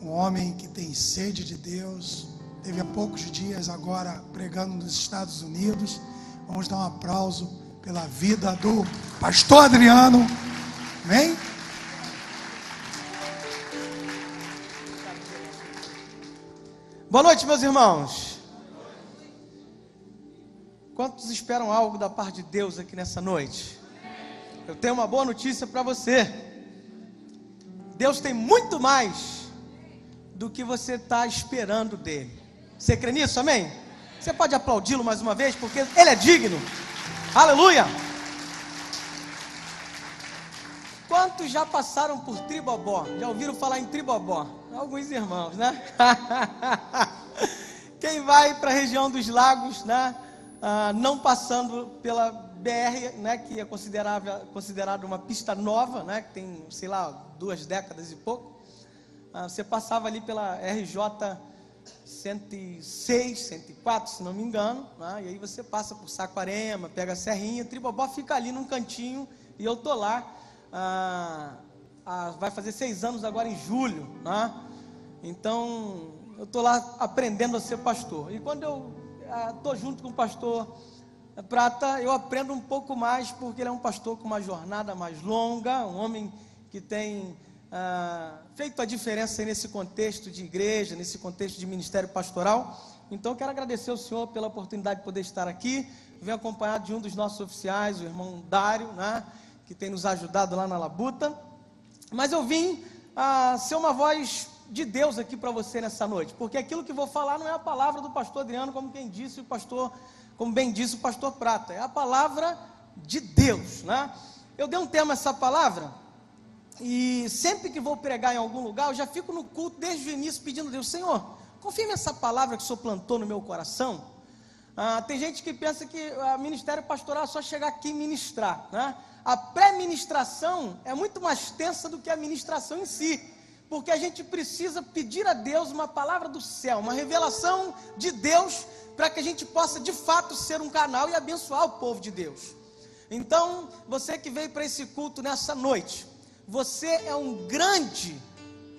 um homem que tem sede de Deus. Teve há poucos dias agora pregando nos Estados Unidos. Vamos dar um aplauso pela vida do pastor Adriano. Amém? Boa noite, meus irmãos. Quantos esperam algo da parte de Deus aqui nessa noite? Eu tenho uma boa notícia para você. Deus tem muito mais do que você está esperando dele. Você crê nisso, amém? Você pode aplaudi-lo mais uma vez, porque ele é digno. Aleluia! Quantos já passaram por Tribobó? Já ouviram falar em Tribobó? Alguns irmãos, né? Quem vai para a região dos lagos, né? Não passando pela BR, né? Que é considerada uma pista nova, né? Que tem, sei lá, 2 décadas e pouco. Você passava ali pela RJ 106, 104, se não me engano, né? E aí você passa por Saquarema, pega a Serrinha. Tribobó fica ali num cantinho e eu tô lá. Vai fazer 6 anos agora em julho, né? Então eu estou lá aprendendo a ser pastor, e quando eu estou junto com o pastor Prata, eu aprendo um pouco mais, porque ele é um pastor com uma jornada mais longa, um homem que tem feito a diferença nesse contexto de igreja, nesse contexto de ministério pastoral. Então eu quero agradecer ao senhor pela oportunidade de poder estar aqui. Venho acompanhado de um dos nossos oficiais, o irmão Dário, né, que tem nos ajudado lá na Labuta. Mas eu vim ser uma voz de Deus aqui para você nessa noite, porque aquilo que vou falar não é a palavra do pastor Adriano, como bem disse o pastor Prata, é a palavra de Deus, né? Eu dei um tema a essa palavra, e sempre que vou pregar em algum lugar, eu já fico no culto desde o início pedindo a Deus: Senhor, confirme essa palavra que o Senhor plantou no meu coração. Tem gente que pensa que o ministério pastoral é só chegar aqui e ministrar, né? A pré-ministração é muito mais tensa do que a ministração em si, porque a gente precisa pedir a Deus uma palavra do céu, uma revelação de Deus, para que a gente possa de fato ser um canal e abençoar o povo de Deus. Então, você que veio para esse culto nessa noite, você é um grande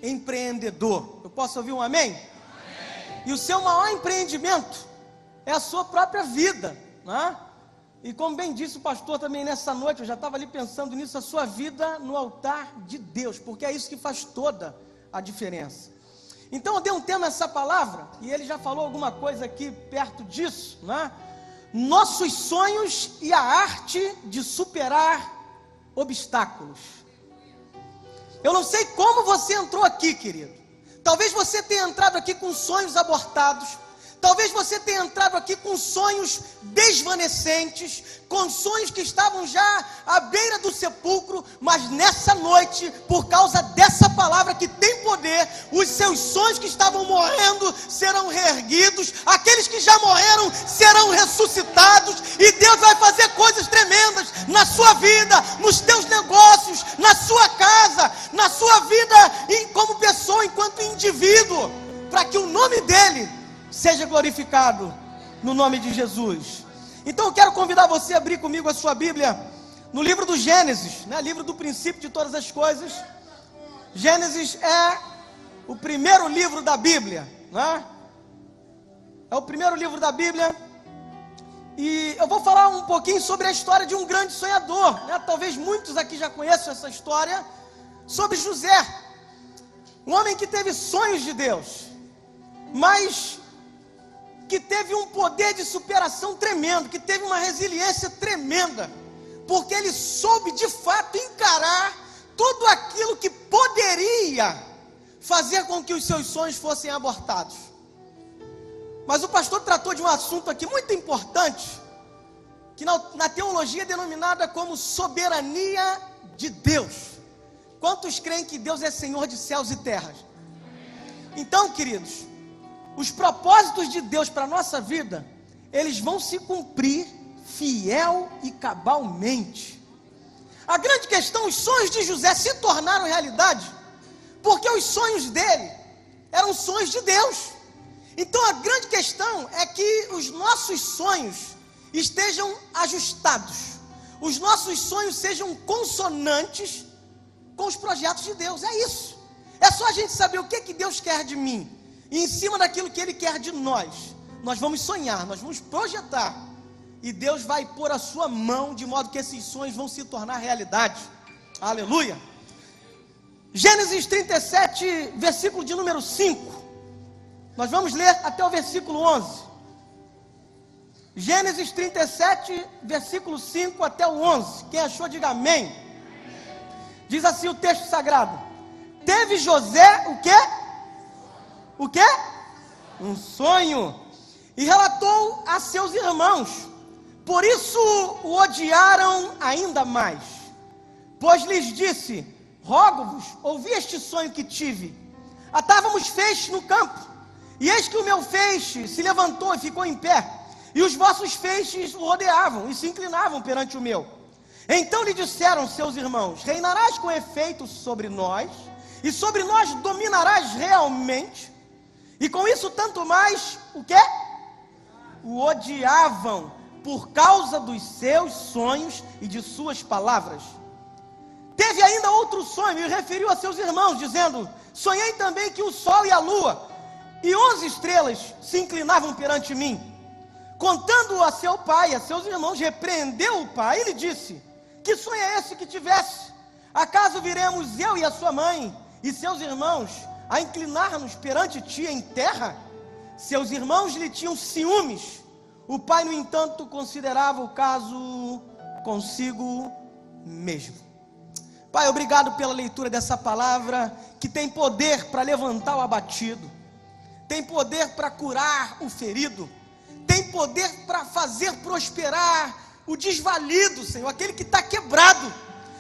empreendedor. Eu posso ouvir um amém? Amém. E o seu maior empreendimento é a sua própria vida, né? E como bem disse o pastor também nessa noite, eu já estava ali pensando nisso, a sua vida no altar de Deus, porque é isso que faz toda a diferença. Então eu dei um tema a essa palavra, e ele já falou alguma coisa aqui perto disso, né? Nossos sonhos e a arte de superar obstáculos. Eu não sei como você entrou aqui, querido. Talvez você tenha entrado aqui com sonhos abortados. Talvez você tenha entrado aqui com sonhos desvanecentes, com sonhos que estavam já à beira do sepulcro, mas nessa noite, por causa dessa palavra que tem poder, os seus sonhos que estavam morrendo serão reerguidos, aqueles que já morreram serão ressuscitados, e Deus vai fazer coisas tremendas na sua vida, nos teus negócios, na sua casa, na sua vida como pessoa, enquanto indivíduo, para que o nome dele seja glorificado no nome de Jesus. Então eu quero convidar você a abrir comigo a sua Bíblia no livro do Gênesis, né? Livro do princípio de todas as coisas. Gênesis é o primeiro livro da Bíblia, né? É o primeiro livro da Bíblia. E eu vou falar um pouquinho sobre a história de um grande sonhador, né? Talvez muitos aqui já conheçam essa história, sobre José, um homem que teve sonhos de Deus, mas que teve um poder de superação tremendo, que teve uma resiliência tremenda, porque ele soube de fato encarar tudo aquilo que poderia fazer com que os seus sonhos fossem abortados. Mas o pastor tratou de um assunto aqui muito importante, que na teologia é denominada como soberania de Deus. Quantos creem que Deus é Senhor de céus e terras? Então, queridos, os propósitos de Deus para a nossa vida, eles vão se cumprir fiel e cabalmente. A grande questão, os sonhos de José se tornaram realidade, porque os sonhos dele eram sonhos de Deus. Então a grande questão é que os nossos sonhos estejam ajustados, os nossos sonhos sejam consonantes com os projetos de Deus. É isso. É só só a gente saber o que Deus quer de mim, e em cima daquilo que Ele quer de nós vamos sonhar, nós vamos projetar, e Deus vai pôr a sua mão, de modo que esses sonhos vão se tornar realidade. Aleluia. Gênesis 37, versículo de número 5, nós vamos ler até o versículo 11, Gênesis 37, versículo 5 até o 11, quem achou diga amém. Diz assim o texto sagrado: teve José o quê? O quê? Um sonho, e relatou a seus irmãos, por isso o odiaram ainda mais, pois lhes disse: rogo-vos, ouvi este sonho que tive. Atávamos feixes no campo, e eis que o meu feixe se levantou e ficou em pé, e os vossos feixes o rodeavam e se inclinavam perante o meu. Então lhe disseram seus irmãos: reinarás com efeito sobre nós, e sobre nós dominarás realmente. E com isso tanto mais, o quê? O odiavam por causa dos seus sonhos e de suas palavras. Teve ainda outro sonho e referiu a seus irmãos, dizendo: sonhei também que o sol e a lua e 11 estrelas se inclinavam perante mim. Contando a seu pai e a seus irmãos, repreendeu o pai e lhe disse: que sonho é esse que tivesse? Acaso viremos eu e a sua mãe e seus irmãos a inclinar-nos perante ti em terra? Seus irmãos lhe tinham ciúmes. O pai, no entanto, considerava o caso consigo mesmo. Pai, obrigado pela leitura dessa palavra, que tem poder para levantar o abatido, tem poder para curar o ferido, tem poder para fazer prosperar o desvalido, Senhor, aquele que está quebrado.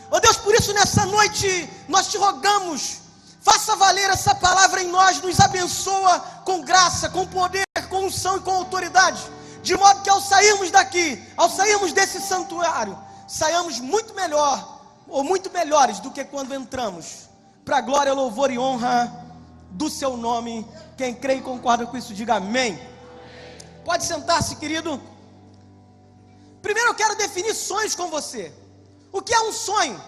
Ó Deus, por isso nessa noite nós te rogamos, faça valer essa palavra em nós, nos abençoa com graça, com poder, com unção e com autoridade, de modo que ao sairmos daqui, ao sairmos desse santuário, saiamos muito melhor, ou muito melhores do que quando entramos, para a glória, louvor e honra do seu nome. Quem crê e concorda com isso, diga amém. Pode sentar-se, querido. Primeiro eu quero definir sonhos com você. O que é um sonho?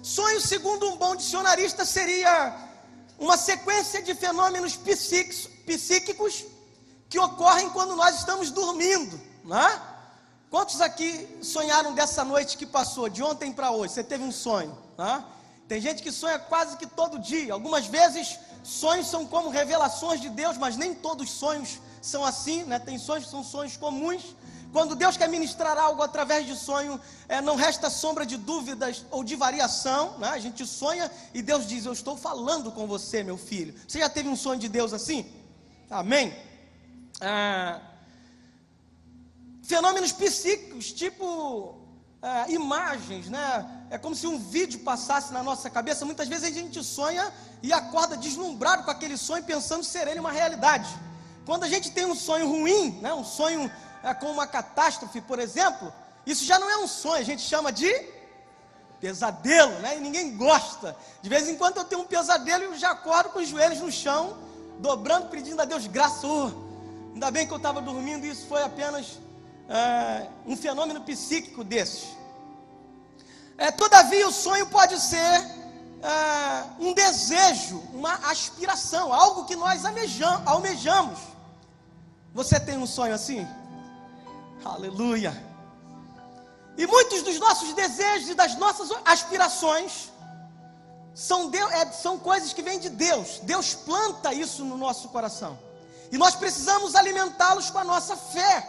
Sonho, segundo um bom dicionarista, seria uma sequência de fenômenos psíquicos que ocorrem quando nós estamos dormindo, né? Quantos aqui sonharam dessa noite que passou, de ontem para hoje? Você teve um sonho, né? Tem gente que sonha quase que todo dia. Algumas vezes sonhos são como revelações de Deus, mas nem todos os sonhos são assim, né? Tem sonhos que são sonhos comuns. Quando Deus quer ministrar algo através de sonho, não resta sombra de dúvidas ou de variação, né? A gente sonha e Deus diz: eu estou falando com você, meu filho. Você já teve um sonho de Deus assim? Amém? Fenômenos psíquicos, tipo imagens, né? É como se um vídeo passasse na nossa cabeça. Muitas vezes a gente sonha e acorda deslumbrado com aquele sonho, pensando ser ele uma realidade. Quando a gente tem um sonho ruim, né? Um sonho com uma catástrofe, por exemplo, isso já não é um sonho, a gente chama de pesadelo, né? E ninguém gosta. De vez em quando eu tenho um pesadelo e eu já acordo com os joelhos no chão, dobrando, pedindo a Deus graça. Ainda bem que eu estava dormindo, e isso foi apenas um fenômeno psíquico desses. Todavia o sonho pode ser um desejo, uma aspiração, algo que nós almejamos. Você tem um sonho assim? Aleluia! E muitos dos nossos desejos e das nossas aspirações são coisas que vêm de Deus. Deus planta isso no nosso coração, e nós precisamos alimentá-los com a nossa fé,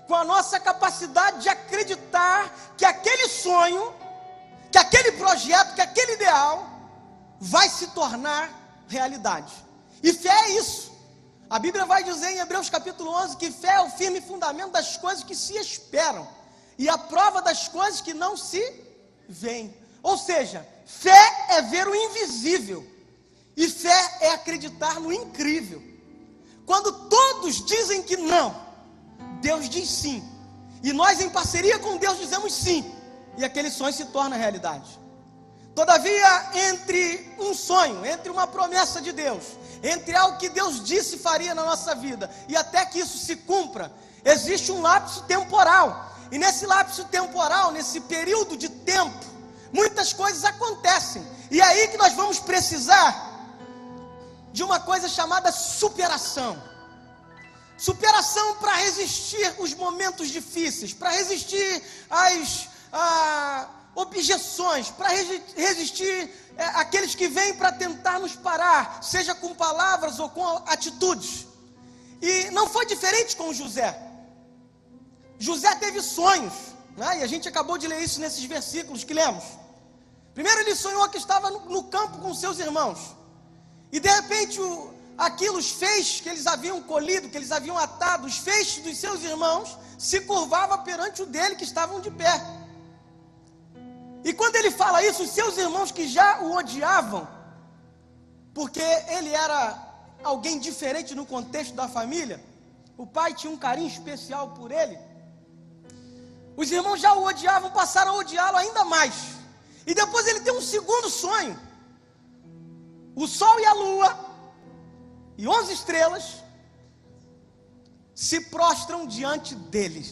com a nossa capacidade de acreditar que aquele sonho, que aquele projeto, que aquele ideal vai se tornar realidade. E fé é isso. A Bíblia vai dizer em Hebreus capítulo 11 que fé é o firme fundamento das coisas que se esperam e a prova das coisas que não se veem. Ou seja, fé é ver o invisível, e fé é acreditar no incrível. Quando todos dizem que não, Deus diz sim, e nós em parceria com Deus dizemos sim, e aquele sonho se torna realidade. Todavia, entre um sonho, entre uma promessa de Deus, entre algo que Deus disse faria na nossa vida, e até que isso se cumpra, existe um lapso temporal. E nesse lapso temporal, nesse período de tempo, muitas coisas acontecem. E é aí que nós vamos precisar de uma coisa chamada superação. Superação para resistir os momentos difíceis, para resistir às objeções, para resistir àqueles que vêm para tentar nos parar, seja com palavras ou com atitudes. E não foi diferente com José. José teve sonhos, né? E a gente acabou de ler isso nesses versículos que lemos. Primeiro ele sonhou que estava no campo com seus irmãos, e de repente aquilo, os feixes que eles haviam colhido, que eles haviam atado, os feixes dos seus irmãos, se curvava perante o dele, que estavam de pé. E quando ele fala isso, os seus irmãos que já o odiavam, porque ele era alguém diferente no contexto da família, o pai tinha um carinho especial por ele, os irmãos já o odiavam, passaram a odiá-lo ainda mais. E depois ele tem um segundo sonho. O sol e a lua e 11 estrelas se prostram diante dele.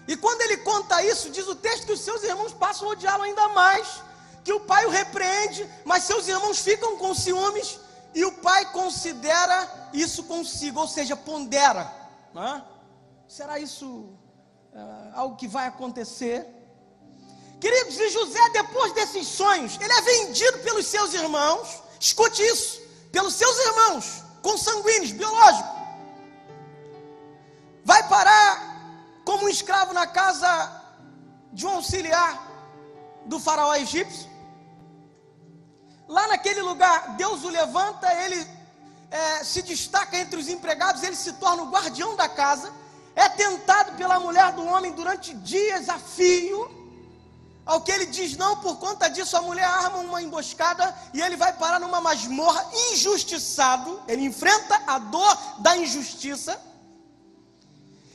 E quando ele conta isso, diz o texto que os seus irmãos passam a odiá-lo ainda mais, que o pai o repreende, mas seus irmãos ficam com ciúmes, e o pai considera isso consigo, ou seja, pondera, né? Será isso algo que vai acontecer? Queridos, e José, depois desses sonhos, ele é vendido pelos seus irmãos, escute isso, pelos seus irmãos consanguíneos, biológicos. Vai parar como um escravo na casa de um auxiliar do faraó egípcio. Lá naquele lugar, Deus o levanta, ele se destaca entre os empregados, ele se torna o guardião da casa, é tentado pela mulher do homem durante dias a fio, ao que ele diz não, por conta disso a mulher arma uma emboscada e ele vai parar numa masmorra, injustiçado, ele enfrenta a dor da injustiça.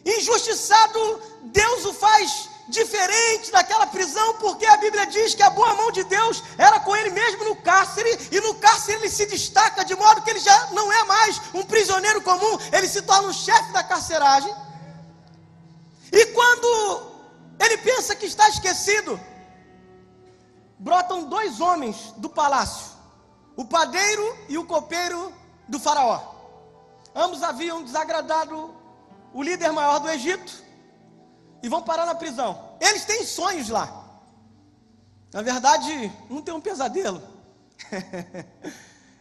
Injustiçado, Deus o faz diferente daquela prisão, porque a Bíblia diz que a boa mão de Deus era com ele mesmo no cárcere, e no cárcere ele se destaca de modo que ele já não é mais um prisioneiro comum, ele se torna o chefe da carceragem. E quando ele pensa que está esquecido, brotam 2 homens do palácio, o padeiro e o copeiro do faraó. Ambos haviam desagradado o líder maior do Egito e vão parar na prisão. Eles têm sonhos lá. Na verdade, um tem um pesadelo.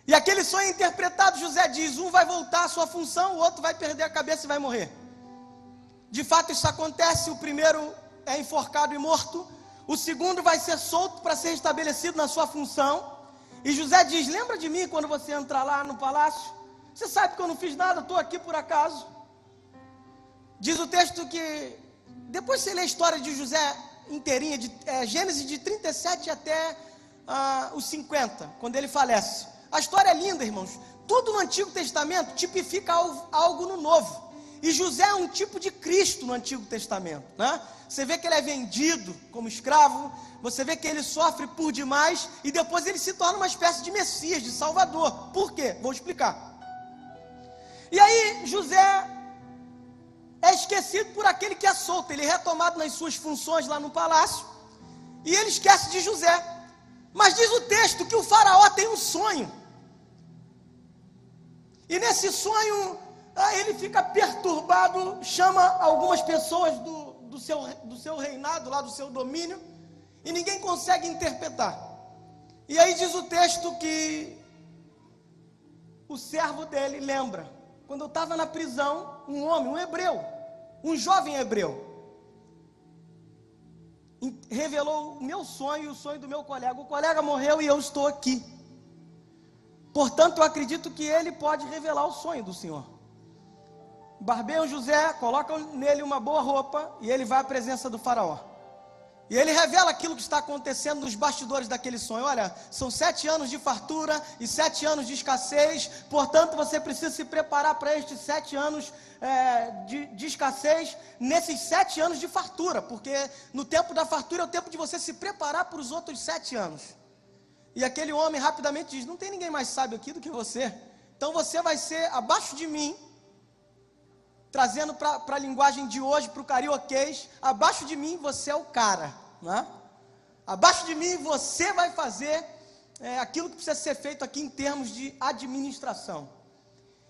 E aquele sonho interpretado, José diz, um vai voltar à sua função, o outro vai perder a cabeça e vai morrer. De fato isso acontece, o primeiro é enforcado e morto, o segundo vai ser solto para ser estabelecido na sua função. E José diz, lembra de mim quando você entrar lá no palácio? Você sabe que eu não fiz nada, estou aqui por acaso. Diz o texto que, depois você lê a história de José inteirinha, Gênesis de 37 até os 50, quando ele falece. A história é linda, irmãos. Tudo no Antigo Testamento tipifica algo no Novo. E José é um tipo de Cristo no Antigo Testamento, né? Você vê que ele é vendido como escravo, você vê que ele sofre por demais, e depois ele se torna uma espécie de Messias, de Salvador. Por quê? Vou explicar. E aí José é esquecido por aquele que é solto, ele é retomado nas suas funções lá no palácio, e ele esquece de José. Mas diz o texto que o faraó tem um sonho, e nesse sonho ele fica perturbado, chama algumas pessoas do seu reinado, lá do seu domínio, e ninguém consegue interpretar. E aí diz o texto que o servo dele lembra, quando eu estava na prisão, um homem, um hebreu, um jovem hebreu, revelou o meu sonho e o sonho do meu colega. O colega morreu e eu estou aqui. Portanto, eu acredito que ele pode revelar o sonho do Senhor. Barbeiam José, colocam nele uma boa roupa e ele vai à presença do faraó. E ele revela aquilo que está acontecendo nos bastidores daquele sonho. Olha, são 7 anos de fartura e 7 anos de escassez. Portanto, você precisa se preparar para estes 7 anos de escassez, nesses 7 anos de fartura. Porque no tempo da fartura é o tempo de você se preparar para os outros 7 anos. E aquele homem rapidamente diz, não tem ninguém mais sábio aqui do que você. Então você vai ser abaixo de mim, trazendo para a linguagem de hoje, para o carioquês, abaixo de mim você é o cara, né? Abaixo de mim você vai fazer aquilo que precisa ser feito aqui em termos de administração.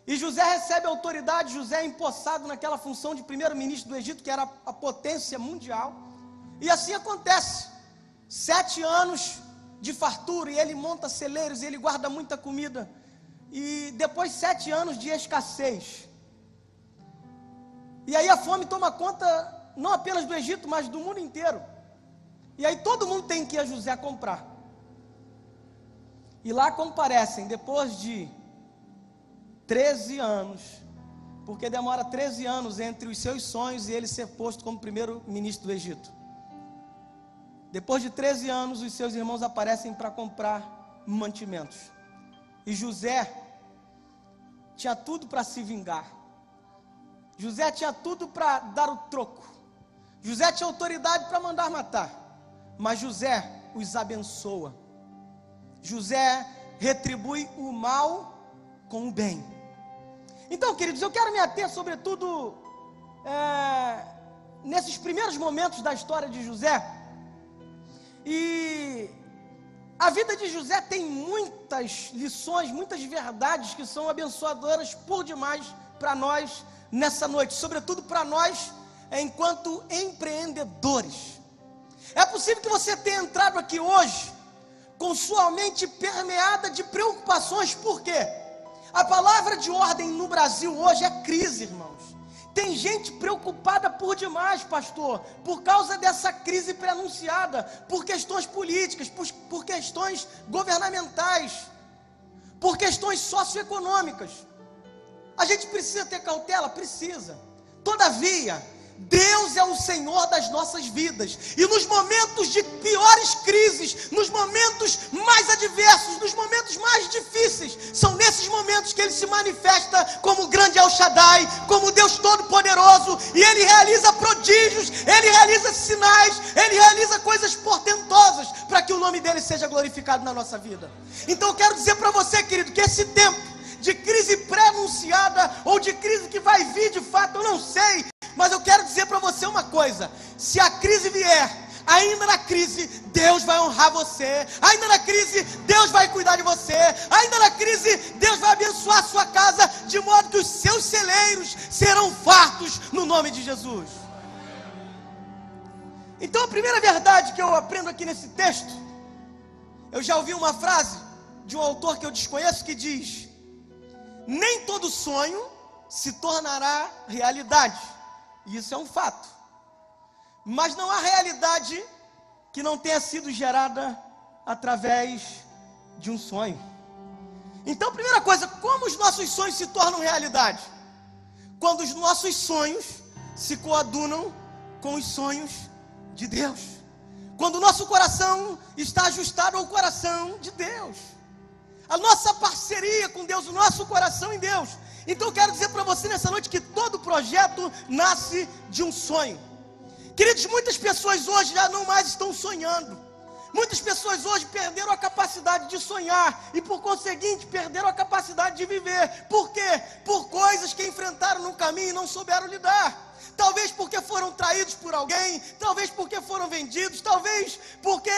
E José recebe autoridade, José é empossado naquela função de primeiro-ministro do Egito, que era a potência mundial. E assim acontece, 7 anos de fartura, e ele monta celeiros, e ele guarda muita comida. E depois 7 anos de escassez. E aí a fome toma conta, não apenas do Egito, mas do mundo inteiro. E aí todo mundo tem que ir a José comprar. E lá comparecem, depois de 13 anos, porque demora 13 anos entre os seus sonhos e ele ser posto como primeiro-ministro do Egito. Depois de 13 anos, os seus irmãos aparecem para comprar mantimentos. E José tinha tudo para se vingar. José tinha tudo para dar o troco. José tinha autoridade para mandar matar. Mas José os abençoa. José retribui o mal com o bem. Então, queridos, eu quero me ater sobretudo nesses primeiros momentos da história de José. E a vida de José tem muitas lições, muitas verdades que são abençoadoras por demais para nós nessa noite, sobretudo para nós enquanto empreendedores. É possível que você tenha entrado aqui hoje com sua mente permeada de preocupações. Por quê? A palavra de ordem no Brasil hoje é crise, irmãos. Tem gente preocupada por demais, pastor, por causa dessa crise pré-anunciada, por questões políticas, por questões governamentais, por questões socioeconômicas. A gente precisa ter cautela? Precisa. Todavia, Deus é o Senhor das nossas vidas, e nos momentos de piores crises, nos momentos mais adversos, nos momentos mais difíceis, são nesses momentos que Ele se manifesta como o grande El Shaddai, como Deus Todo-Poderoso, e Ele realiza prodígios, Ele realiza sinais, Ele realiza coisas portentosas, para que o nome dEle seja glorificado na nossa vida. Então eu quero dizer para você, querido, que esse tempo de crise pré-anunciada, ou de crise que vai vir de fato, eu não sei, mas eu quero dizer para você uma coisa: se a crise vier, ainda na crise, Deus vai honrar você. Ainda na crise, Deus vai cuidar de você. Ainda na crise, Deus vai abençoar a sua casa, de modo que os seus celeiros serão fartos no nome de Jesus. Então a primeira verdade que eu aprendo aqui nesse texto, eu já ouvi uma frase de um autor que eu desconheço que diz: nem todo sonho se tornará realidade. E isso é um fato. Mas não há realidade que não tenha sido gerada através de um sonho. Então, primeira coisa, como os nossos sonhos se tornam realidade? Quando os nossos sonhos se coadunam com os sonhos de Deus. Quando o nosso coração está ajustado ao coração de Deus. A nossa parceria com Deus, o nosso coração em Deus. Então eu quero dizer para você nessa noite que todo projeto nasce de um sonho. Queridos, muitas pessoas hoje já não mais estão sonhando. Muitas pessoas hoje perderam a capacidade de sonhar e, por conseguinte, perderam a capacidade de viver. Por quê? Por coisas que enfrentaram no caminho e não souberam lidar. Talvez porque foram traídos por alguém, talvez porque foram vendidos, talvez porque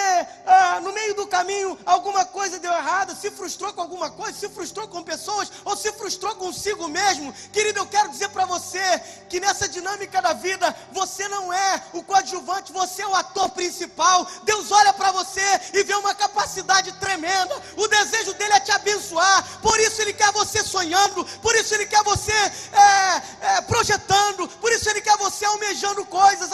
no meio do caminho alguma coisa deu errada, se frustrou com alguma coisa, se frustrou com pessoas, ou se frustrou consigo mesmo. Querido, eu quero dizer para você que nessa dinâmica da vida, você não é o coadjuvante, você é o ator principal. Deus olha para você e vê uma capacidade tremenda, o desejo dele é te abençoar, por isso ele quer você sonhando, por isso ele quer você projetando, por isso ele quer você almejando coisas,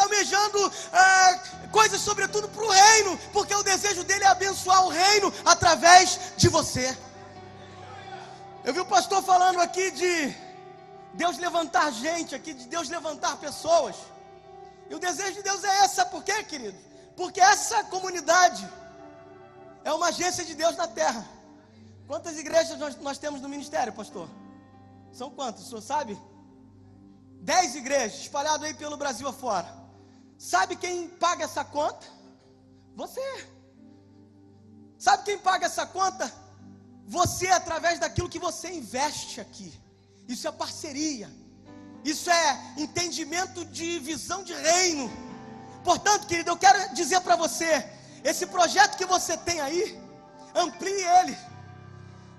coisas sobretudo para o reino, porque o desejo dele é abençoar o reino através de você. Eu vi o pastor falando aqui de Deus levantar gente aqui, de Deus levantar pessoas, e o desejo de Deus é esse. Sabe por quê, querido? Porque essa comunidade é uma agência de Deus na terra. Quantas igrejas nós temos no ministério, pastor? São quantas, o senhor sabe? 10 igrejas, espalhadas aí pelo Brasil afora. Sabe quem paga essa conta? Você. Sabe quem paga essa conta? Você, através daquilo que você investe aqui. Isso é parceria. Isso é entendimento de visão de reino. Portanto, querido, eu quero dizer para você, esse projeto que você tem aí, amplie ele.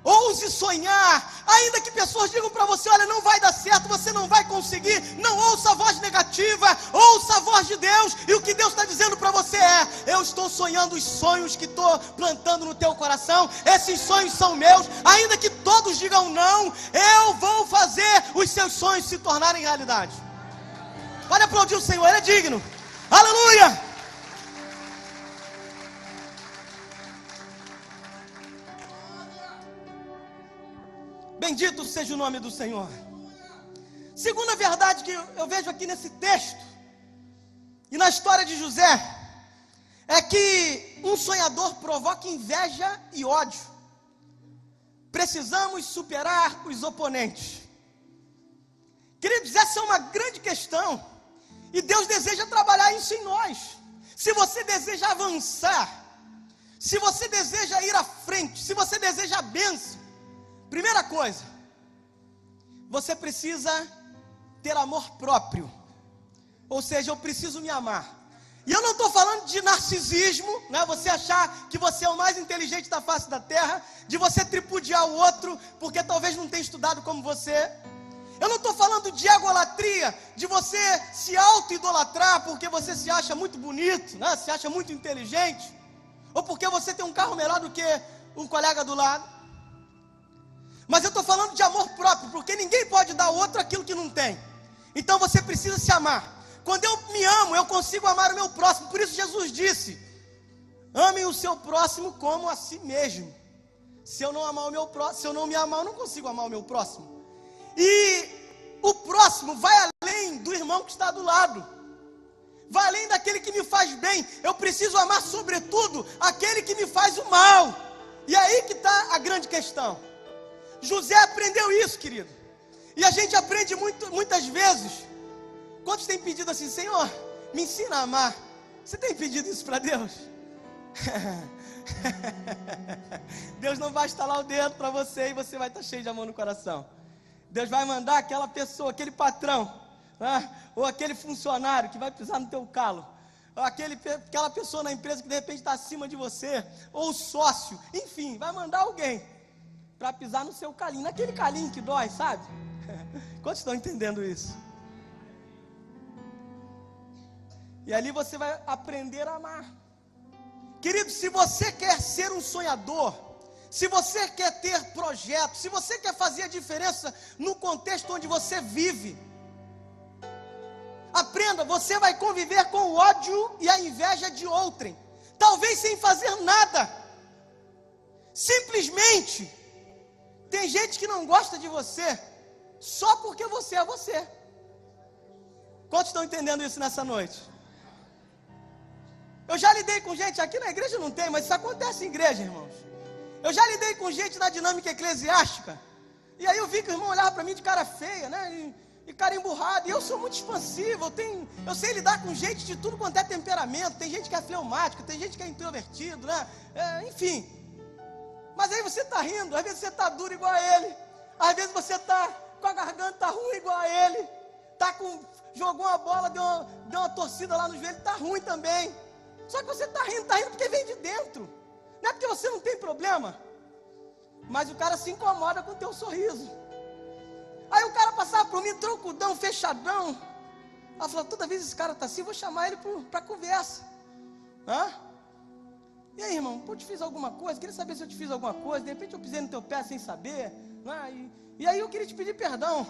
Ouse sonhar, ainda que pessoas digam para você: olha, não vai dar certo, você não vai conseguir. Não ouça a voz negativa, ouça a voz de Deus. E o que Deus está dizendo para você é: eu estou sonhando os sonhos que estou plantando no teu coração. Esses sonhos são meus, ainda que todos digam não, eu vou fazer os seus sonhos se tornarem realidade. Pode aplaudir o Senhor, Ele é digno. Aleluia! Bendito seja o nome do Senhor. Segunda verdade que eu vejo aqui nesse texto e na história de José é que um sonhador provoca inveja e ódio. Precisamos superar os oponentes. Queridos, essa é uma grande questão e Deus deseja trabalhar isso em nós. Se você deseja avançar, se você deseja ir à frente, se você deseja a bênção, primeira coisa, você precisa ter amor próprio. Ou seja, eu preciso me amar. E eu não estou falando de narcisismo, né? Você achar que você é o mais inteligente da face da terra, de você tripudiar o outro, porque talvez não tenha estudado como você. Eu não estou falando de egolatria, de você se auto-idolatrar, porque você se acha muito bonito, né? Se acha muito inteligente, ou porque você tem um carro melhor do que um colega do lado. Mas eu estou falando de amor próprio, porque ninguém pode dar ao outro aquilo que não tem. Então você precisa se amar. Quando eu me amo, eu consigo amar o meu próximo. Por isso Jesus disse: amem o seu próximo como a si mesmo. Se eu não amar o meu próximo, se eu não me amar, eu não consigo amar o meu próximo. E o próximo vai além do irmão que está do lado, vai além daquele que me faz bem. Eu preciso amar sobretudo aquele que me faz o mal. E aí que está a grande questão. José aprendeu isso, querido. E a gente aprende muitas vezes. Quantos têm pedido assim: Senhor, me ensina a amar? Você tem pedido isso para Deus? Deus não vai estalar o dedo para você e você vai estar cheio de amor no coração. Deus vai mandar aquela pessoa, aquele patrão, né? Ou aquele funcionário que vai pisar no teu calo, ou aquela pessoa na empresa que de repente está acima de você, ou o sócio, enfim, vai mandar alguém para pisar no seu calinho, naquele calinho que dói, sabe? Quantos estão entendendo isso? E ali você vai aprender a amar. Querido, se você quer ser um sonhador, se você quer ter projetos, se você quer fazer a diferença no contexto onde você vive, aprenda, você vai conviver com o ódio e a inveja de outrem, talvez sem fazer nada. Simplesmente tem gente que não gosta de você só porque você é você. Quantos estão entendendo isso nessa noite? Eu já lidei com gente, aqui na igreja não tem, mas isso acontece em igreja, irmãos. Eu já lidei com gente na dinâmica eclesiástica, e aí eu vi que o irmão olhava para mim de cara feia, né? E cara emburrado, e eu sou muito expansivo, eu sei lidar com gente de tudo quanto é temperamento. Tem gente que é fleumático, tem gente que é introvertido, né? Enfim. Mas aí você está rindo, às vezes você está duro igual a ele, às vezes você está com a garganta ruim igual a ele, jogou uma bola, deu uma torcida lá no joelho, está ruim também. Só que você está rindo porque vem de dentro, não é porque você não tem problema, mas o cara se incomoda com o teu sorriso. Aí o cara passava por mim, troncudão, fechadão. Ela falou: toda vez esse cara está assim, vou chamar ele para conversa. E aí, irmão, eu te fiz alguma coisa? Queria saber se eu te fiz alguma coisa. De repente eu pisei no teu pé sem saber, né? E aí eu queria te pedir perdão.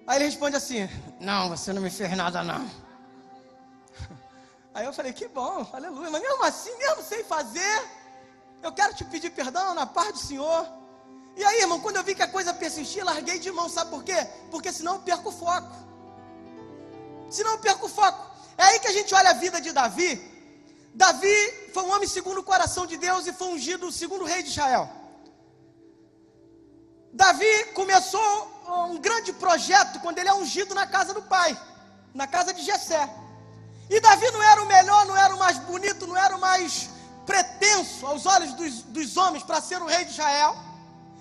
Aí ele responde assim: não, você não me fez nada não. Aí eu falei: que bom, aleluia. Mas mesmo assim, mesmo sem fazer, eu quero te pedir perdão na paz do Senhor. E aí, irmão, quando eu vi que a coisa persistia, larguei de mão. Sabe por quê? Porque senão eu perco o foco. É aí que a gente olha a vida de Davi. Davi foi um homem segundo o coração de Deus e foi ungido o segundo rei de Israel. Davi começou um grande projeto quando ele é ungido na casa do pai, na casa de Jessé. E Davi não era o melhor, não era o mais bonito, não era o mais pretenso aos olhos dos homens para ser o rei de Israel.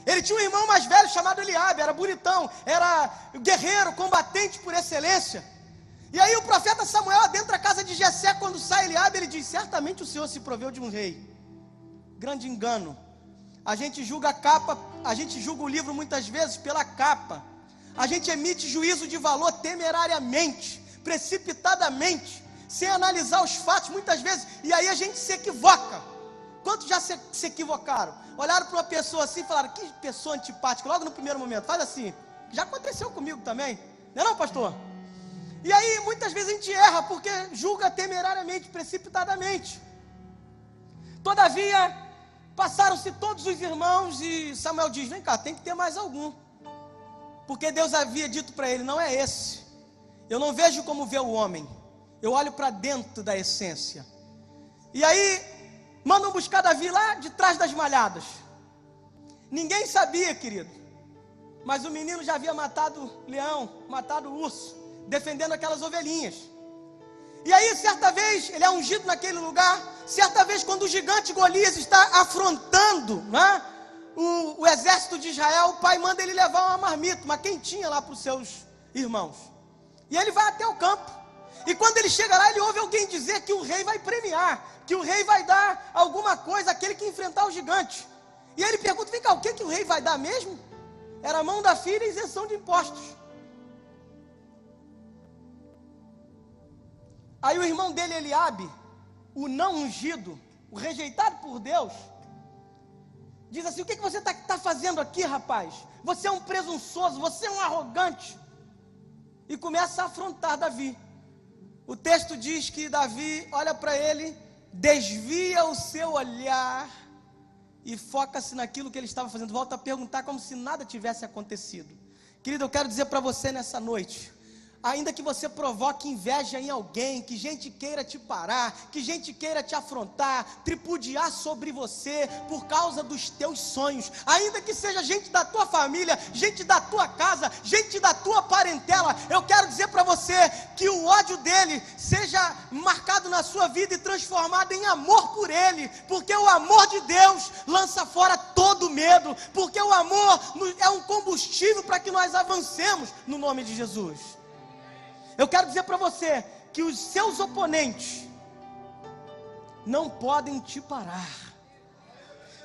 Ele tinha um irmão mais velho chamado Eliabe, era bonitão, era guerreiro, combatente por excelência. E aí o profeta Samuel adentra a casa de Jessé. Quando sai Eliabe, ele diz: certamente o Senhor se proveu de um rei. grande engano. A gente julga a capa, a gente julga o livro muitas vezes pela capa. A gente emite juízo de valor temerariamente, precipitadamente, sem analisar os fatos muitas vezes, e aí a gente se equivoca. Quantos já se equivocaram? Olharam para uma pessoa assim e falaram: que pessoa antipática, logo no primeiro momento. Faz assim. Já aconteceu comigo também, não é não, pastor? E aí muitas vezes a gente erra porque julga temerariamente, precipitadamente. Todavia, passaram-se todos os irmãos e Samuel diz: vem cá, tem que ter mais algum. Porque Deus havia dito para ele: não é esse. Eu não vejo como vê o homem, eu olho para dentro da essência. E aí mandam buscar Davi lá de trás das malhadas. Ninguém sabia, querido, mas o menino já havia matado leão, matado urso, defendendo aquelas ovelhinhas. E aí certa vez, ele é ungido naquele lugar. Certa vez, quando o gigante Golias está afrontando, né, o exército de Israel, o pai manda ele levar uma marmita, uma quentinha lá para os seus irmãos. E ele vai até o campo. E quando ele chega lá, ele ouve alguém dizer que o rei vai premiar, que o rei vai dar alguma coisa àquele que enfrentar o gigante. E ele pergunta: vem cá, o que o rei vai dar mesmo? Era a mão da filha e isenção de impostos. Aí o irmão dele, Eliabe, o não ungido, o rejeitado por Deus, diz assim: o que você está fazendo aqui, rapaz? Você é um presunçoso, você é um arrogante. E começa a afrontar Davi. O texto diz que Davi olha para ele, desvia o seu olhar e foca-se naquilo que ele estava fazendo. Volta a perguntar como se nada tivesse acontecido. Querido, eu quero dizer para você nessa noite: ainda que você provoque inveja em alguém, que gente queira te parar, que gente queira te afrontar, tripudiar sobre você por causa dos teus sonhos, ainda que seja gente da tua família, gente da tua casa, gente da tua parentela, eu quero dizer para você que o ódio dele seja marcado na sua vida e transformado em amor por ele, porque o amor de Deus lança fora todo medo, porque o amor é um combustível para que nós avancemos no nome de Jesus. Eu quero dizer para você que os seus oponentes não podem te parar.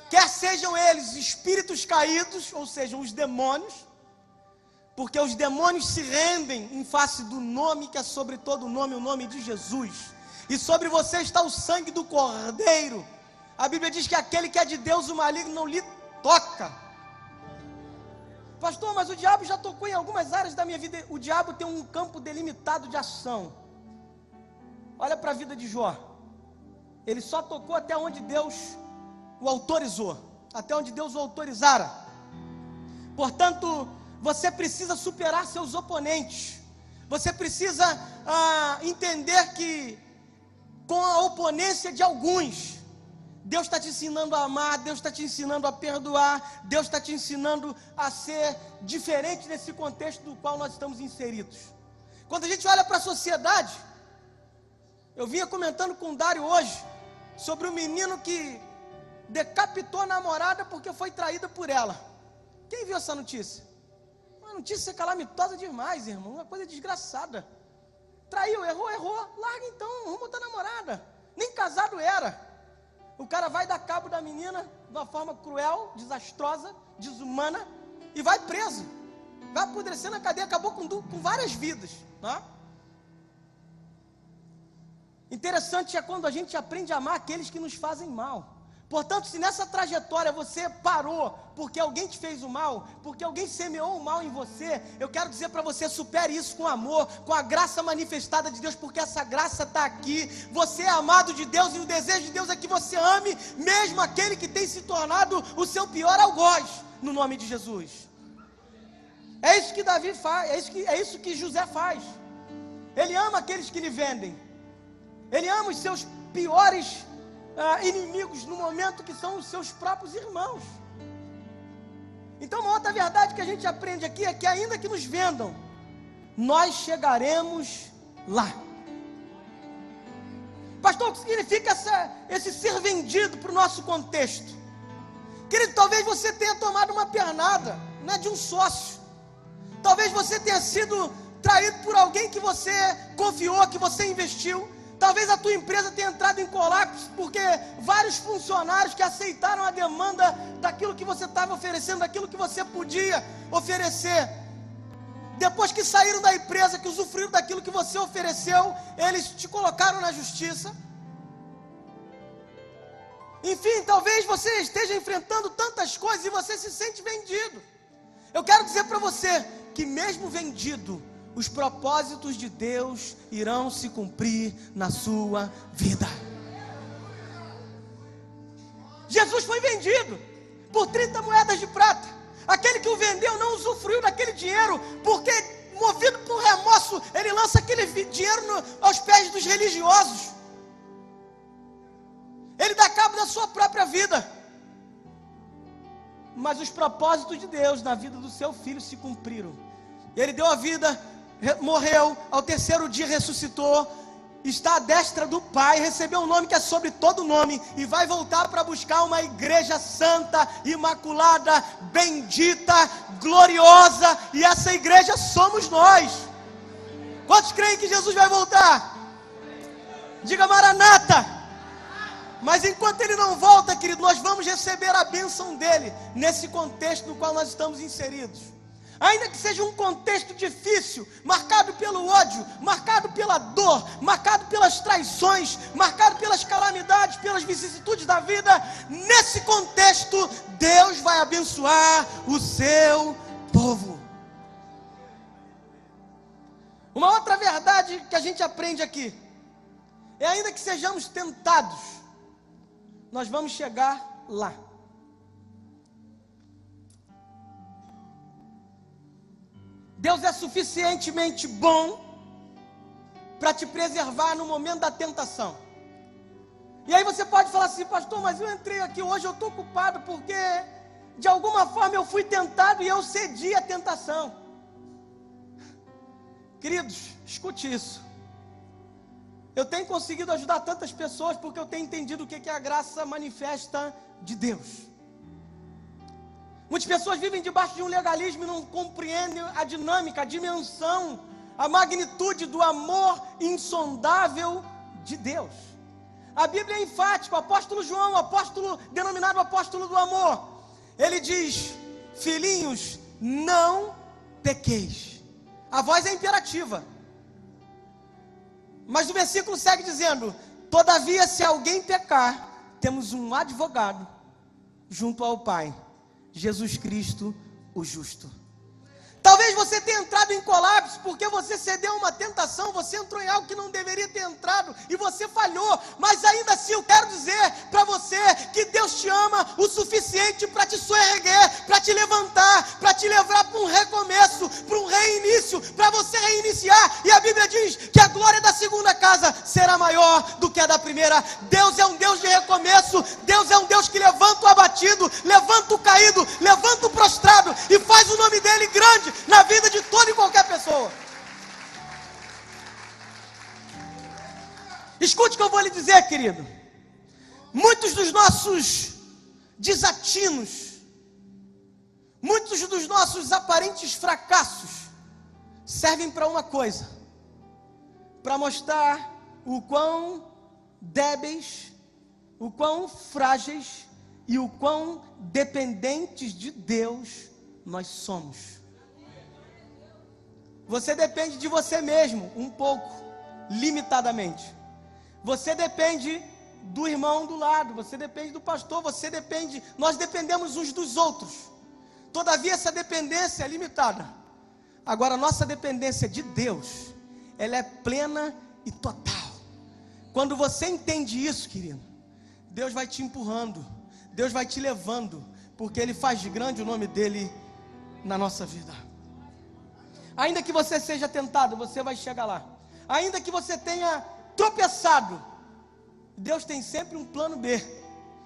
Quer sejam eles espíritos caídos, ou seja, os demônios, porque os demônios se rendem em face do nome que é sobre todo nome, o nome de Jesus. E sobre você está o sangue do Cordeiro. A Bíblia diz que aquele que é de Deus, o maligno não lhe toca. Pastor, mas o diabo já tocou em algumas áreas da minha vida. O diabo tem um campo delimitado de ação. Olha para a vida de Jó. Ele só tocou até onde Deus o autorizou, até onde Deus o autorizara. Portanto, você precisa superar seus oponentes. Você precisa entender que com a oponência de alguns, Deus está te ensinando a amar, Deus está te ensinando a perdoar, Deus está te ensinando a ser diferente nesse contexto do qual nós estamos inseridos. Quando a gente olha para a sociedade, eu vinha comentando com o Dário hoje, sobre um menino que decapitou a namorada porque foi traída por ela. Quem viu essa notícia? Uma notícia calamitosa demais, irmão, uma coisa desgraçada. Traiu, errou, larga então, rumo da namorada, nem casado era. O cara vai dar cabo da menina de uma forma cruel, desastrosa, desumana, e vai preso, vai apodrecer na cadeia, acabou com várias vidas, né? Interessante é quando a gente aprende a amar aqueles que nos fazem mal. Portanto, se nessa trajetória você parou porque alguém te fez o mal, porque alguém semeou o mal em você, eu quero dizer para você: supere isso com amor, com a graça manifestada de Deus, porque essa graça está aqui. Você é amado de Deus e o desejo de Deus é que você ame mesmo aquele que tem se tornado o seu pior algoz, no nome de Jesus. É isso que Davi faz, é isso que José faz. Ele ama aqueles que lhe vendem, ele ama os seus piores inimigos no momento que são os seus próprios irmãos. Então, uma outra verdade que a gente aprende aqui é que ainda que nos vendam, nós chegaremos lá. Pastor, o que significa esse ser vendido para o nosso contexto? Querido, talvez você tenha tomado uma pernada, né, de um sócio. Talvez você tenha sido traído por alguém que você confiou, que você investiu. Talvez a tua empresa tenha entrado em colapso porque vários funcionários que aceitaram a demanda daquilo que você estava oferecendo, daquilo que você podia oferecer, depois que saíram da empresa, que usufruíram daquilo que você ofereceu, eles te colocaram na justiça. Enfim, talvez você esteja enfrentando tantas coisas e você se sente vendido. Eu quero dizer para você que mesmo vendido, os propósitos de Deus irão se cumprir na sua vida. Jesus foi vendido por 30 moedas de prata. Aquele que o vendeu não usufruiu daquele dinheiro, porque movido por remorso, ele lança aquele dinheiro aos pés dos religiosos. Ele dá cabo da sua própria vida. Mas os propósitos de Deus na vida do seu filho se cumpriram. Ele deu a vida, morreu, ao terceiro dia ressuscitou, está à destra do Pai, recebeu um nome que é sobre todo nome, e vai voltar para buscar uma igreja santa, imaculada, bendita, gloriosa, e essa igreja somos nós. Quantos creem que Jesus vai voltar? Diga Maranata. Mas enquanto ele não volta, querido, nós vamos receber a bênção dele, nesse contexto no qual nós estamos inseridos. Ainda que seja um contexto difícil, marcado pelo ódio, marcado pela dor, marcado pelas traições, marcado pelas calamidades, pelas vicissitudes da vida, nesse contexto, Deus vai abençoar o seu povo. Uma outra verdade que a gente aprende aqui, é ainda que sejamos tentados, nós vamos chegar lá. Deus é suficientemente bom para te preservar no momento da tentação. E aí você pode falar assim: pastor, mas eu entrei aqui hoje, eu estou culpado porque de alguma forma eu fui tentado e eu cedi à tentação. Queridos, escute isso. Eu tenho conseguido ajudar tantas pessoas porque eu tenho entendido o que é a graça manifesta de Deus. Muitas pessoas vivem debaixo de um legalismo e não compreendem a dinâmica, a dimensão, a magnitude do amor insondável de Deus. A Bíblia é enfática. O apóstolo João, o apóstolo denominado apóstolo do amor, ele diz: filhinhos, não pequeis. A voz é imperativa. Mas o versículo segue dizendo: todavia, se alguém pecar, temos um advogado junto ao Pai, Jesus Cristo, o justo. Talvez você tenha entrado em colapso porque você cedeu a uma tentação, você entrou em algo que não deveria ter entrado e você falhou, mas ainda assim eu quero dizer para você que Deus te ama o suficiente para te soerguer, para te levantar, para te levar para um recomeço, para um reinício, para você reiniciar. E a Bíblia diz que a glória da segunda casa será maior do que a da primeira. Deus é um Deus de recomeço. Deus é um Deus que levanta o abatido, levanta o caído, levanta o prostrado e faz o nome dele grande na vida de toda e qualquer pessoa. Escute o que eu vou lhe dizer, querido. Muitos dos nossos desatinos, muitos dos nossos aparentes fracassos servem para uma coisa: para mostrar o quão débeis, o quão frágeis e o quão dependentes de Deus nós somos. Você depende de você mesmo, um pouco, limitadamente. Você depende do irmão do lado, você depende do pastor, nós dependemos uns dos outros. Todavia, essa dependência é limitada. Agora, a nossa dependência de Deus, ela é plena e total. Quando você entende isso, querido, Deus vai te empurrando, Deus vai te levando, porque Ele faz de grande o nome dEle na nossa vida. Ainda que você seja tentado, você vai chegar lá. Ainda que você tenha tropeçado, Deus tem sempre um plano B.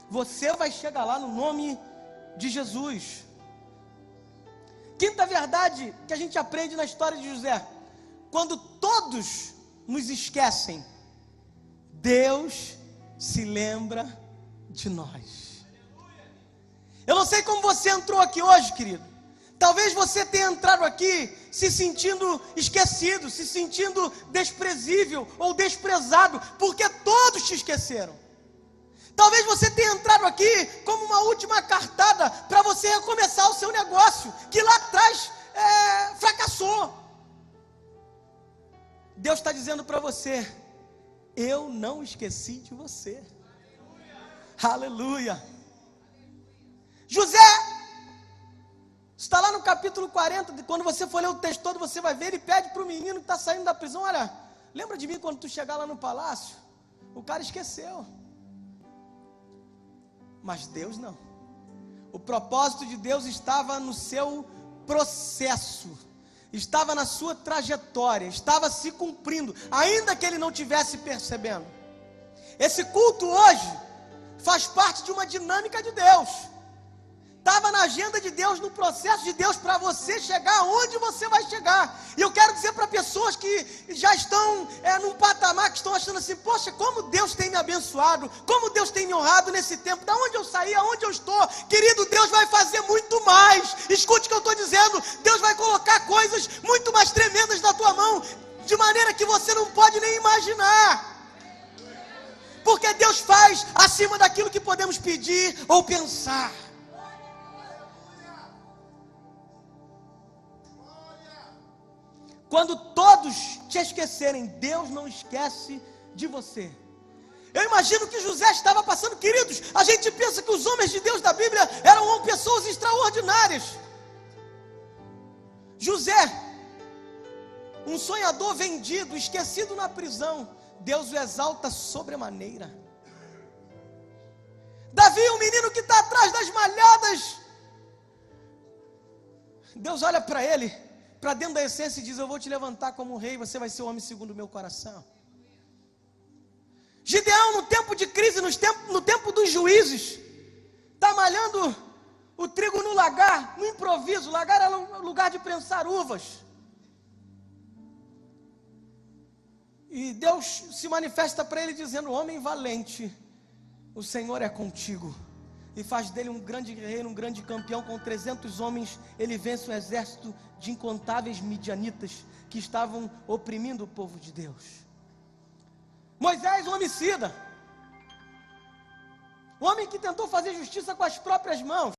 Você vai chegar lá no nome de Jesus. Quinta verdade que a gente aprende na história de José: quando todos nos esquecem, Deus se lembra de nós. Eu não sei como você entrou aqui hoje, querido. Talvez você tenha entrado aqui se sentindo esquecido, se sentindo desprezível ou desprezado, porque todos te esqueceram. Talvez você tenha entrado aqui como uma última cartada para você recomeçar o seu negócio, que lá atrás fracassou. Deus está dizendo para você: eu não esqueci de você. Aleluia. José está lá no capítulo 40, quando você for ler o texto todo, você vai ver, ele pede para o menino que está saindo da prisão: olha, lembra de mim quando tu chegar lá no palácio? O cara esqueceu. Mas Deus não. O propósito de Deus estava no seu processo, estava na sua trajetória, estava se cumprindo, ainda que ele não estivesse percebendo. Esse culto hoje faz parte de uma dinâmica de Deus. Estava na agenda de Deus, no processo de Deus, para você chegar onde você vai chegar. E eu quero dizer para pessoas que já estão num patamar, que estão achando assim: poxa, como Deus tem me abençoado, como Deus tem me honrado nesse tempo, da onde eu saí, aonde eu estou. Querido, Deus vai fazer muito mais. Escute o que eu estou dizendo: Deus vai colocar coisas muito mais tremendas na tua mão, de maneira que você não pode nem imaginar. Porque Deus faz acima daquilo que podemos pedir ou pensar. Quando todos te esquecerem, Deus não esquece de você. Eu imagino que José estava passando. Queridos, a gente pensa que os homens de Deus da Bíblia eram pessoas extraordinárias. José, um sonhador vendido, esquecido na prisão, Deus o exalta sobremaneira. Davi, um menino que está atrás das malhadas, Deus olha para ele, para dentro da essência, e diz: eu vou te levantar como rei, você vai ser o homem segundo o meu coração. Gideão, no tempo de crise, no tempo dos juízes, está malhando o trigo no lagar, no improviso. O lagar era um lugar de prensar uvas. E Deus se manifesta para ele dizendo: homem valente, o Senhor é contigo. E faz dele um grande guerreiro, um grande campeão. Com 300 homens, ele vence um exército de incontáveis midianitas que estavam oprimindo o povo de Deus. Moisés, um homicida, o homem que tentou fazer justiça com as próprias mãos,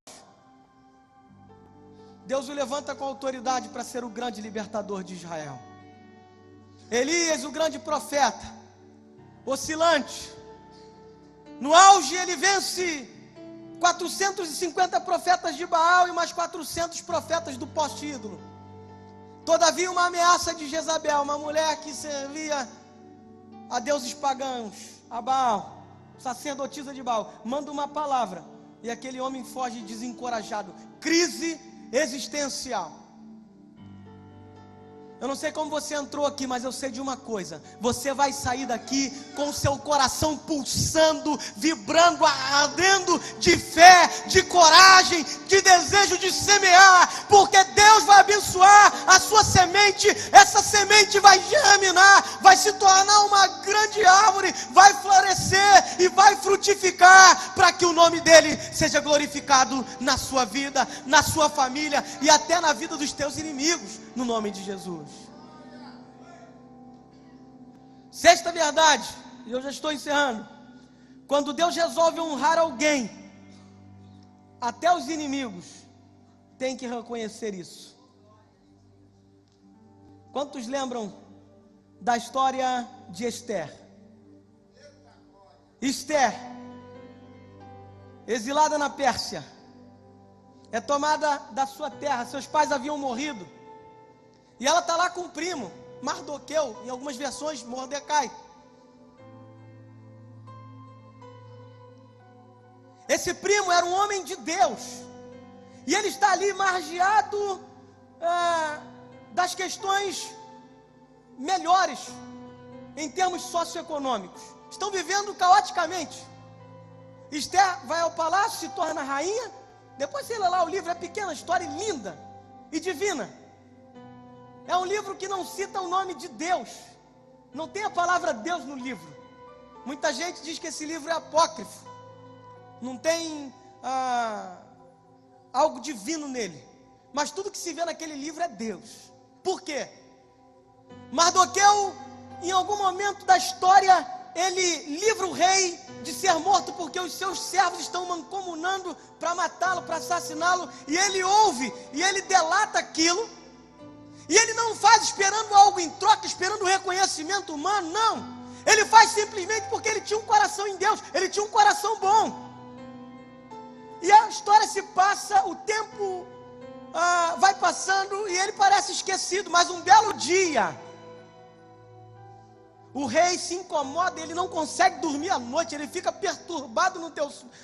Deus o levanta com autoridade para ser o grande libertador de Israel. Elias, o grande profeta, oscilante, no auge ele vence 450 profetas de Baal e mais 400 profetas do poste ídolo. Todavia, uma ameaça de Jezabel, uma mulher que servia a deuses pagãos, a Baal, sacerdotisa de Baal, manda uma palavra e aquele homem foge desencorajado. Crise existencial. Eu não sei como você entrou aqui, mas eu sei de uma coisa: você vai sair daqui com seu coração pulsando, vibrando, ardendo de fé, de coragem, de desejo de semear, porque Deus vai abençoar a sua semente. Essa semente vai germinar, vai se tornar uma grande árvore, vai florescer e vai frutificar, para que o nome dele seja glorificado na sua vida, na sua família e até na vida dos teus inimigos, no nome de Jesus. Sexta verdade, e eu já estou encerrando: quando Deus resolve honrar alguém, até os inimigos têm que reconhecer isso. Quantos lembram da história de Esther? Esther, exilada na Pérsia, é tomada da sua terra, seus pais haviam morrido, e ela está lá com o primo, Mardoqueu, em algumas versões, Mordecai. Esse primo era um homem de Deus, e ele está ali margeado das questões melhores, em termos socioeconômicos. Estão vivendo caoticamente. Esther vai ao palácio, se torna rainha. Depois você lê lá o livro, é pequena história, linda e divina. É um livro que não cita o nome de Deus, não tem a palavra Deus no livro. Muita gente diz que esse livro é apócrifo, não tem algo divino nele. mas tudo que se vê naquele livro é Deus. Por quê? Mardoqueu, em algum momento da história, ele livra o rei de ser morto, porque os seus servos estão mancomunando para matá-lo, para assassiná-lo, e ele ouve, e ele delata aquilo, e ele não faz esperando algo em troca, esperando reconhecimento humano, não. Ele faz simplesmente porque ele tinha um coração em Deus, ele tinha um coração bom. E a história se passa, o tempo vai passando, e ele parece esquecido, mas um belo dia, o rei se incomoda, ele não consegue dormir à noite, ele fica perturbado